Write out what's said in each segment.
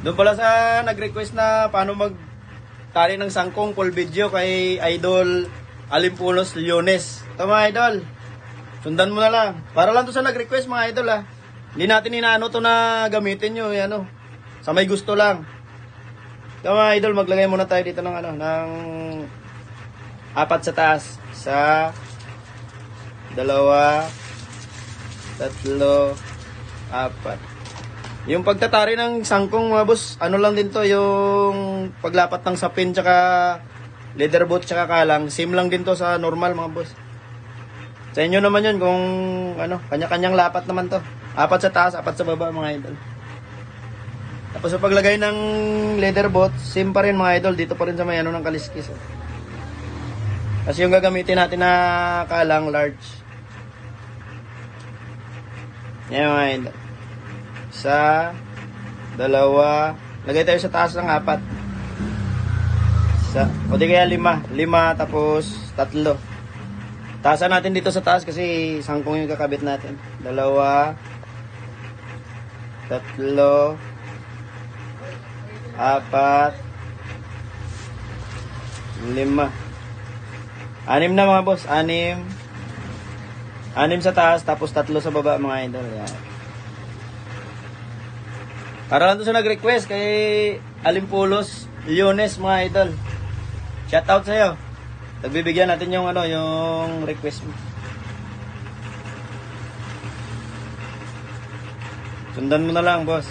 Doon pala sa nag-request na paano mag-tali ng sangkong full video kay Idol Alimpulos Leones. Ito mga idol, sundan mo na lang. Para lang to sa nag-request mga idol ha. Hindi natin inaano to na gamitin nyo. Ano, sa may gusto lang. Ito mga idol, maglagay muna tayo dito ng ano, ng 4 sa taas. Sa 2, 3, 4. Yung pagtatari ng sangkong mga boss, ano lang din to, yung paglapat ng sapin tsaka leather boot tsaka kalang, same lang din to sa normal mga boss. Sa inyo naman yun kung ano, kanya-kanyang lapat naman to. 4 sa taas, 4 sa baba mga idol. Tapos sa paglagay ng leather boot, same pa rin mga idol, dito pa rin sa may ano ng kaliskis. Kasi yung gagamitin natin na kalang large. Yan mga idol. Sa 2, lagay tayo sa taas ng 4. O di kaya 5 tapos 3. Taasan natin dito sa taas kasi sangkong yung kakabit natin. 2, 3, 4, 5, 6 na mga boss. 6 sa taas tapos 3 sa baba mga idol. Yan. Para lang to sa nag-request kay Alimpulos Leones mga idol. Shout out sa'yo. Nagbibigyan natin yung ano, yung request mo. Sundan mo na lang, boss.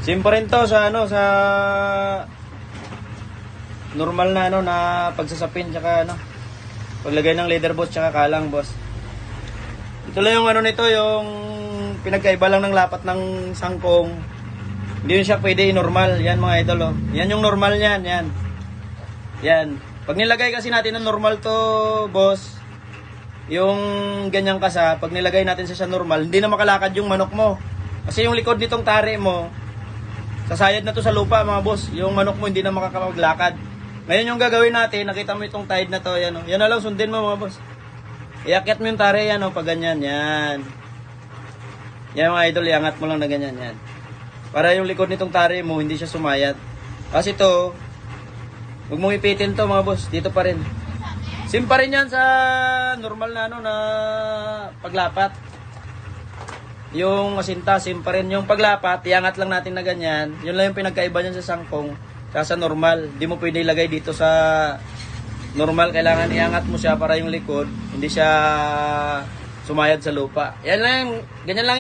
Same pa rin to sa ano, sa normal na ano, na pagsasapin tsaka ano, paglagay ng leather boot tsaka kalang, boss. Ito lang yung ano nito, yung pinagkaiba lang ng lapat ng sangkong. Hindi yun siya pwede normal. Yan mga idol oh. Yan yung normal niyan, yan. Yan. Pag nilagay kasi natin ng normal to, boss, yung ganyang kasa, pag nilagay natin sa normal, hindi na makalakad yung manok mo. Kasi yung likod nitong tari mo, sasayad na to sa lupa mga boss. Yung manok mo hindi na makakapaglakad. Ngayon yung gagawin natin, nakita mo itong tide na to, yan oh. Yan na lang, sundin mo mga boss. Iakyat mo yung tari yan o, pag ganyan, yan. Yan mga idol, iangat mo lang na ganyan, yan. Para yung likod nitong tari mo, hindi siya sumayat. Kasi to, huwag mong ipitin to mga boss, dito pa rin. Sim pa rin yan sa normal na ano, na paglapat. Yung asinta, sim pa rin. Yung paglapat, iangat lang natin na ganyan. Yun lang yung pinagkaiba niyan sa sangkong. Kaya sa normal, di mo pwede ilagay dito sa normal, kailangan iangat mo siya para yung likod hindi siya sumayad sa lupa. Yan lang, ganyan lang.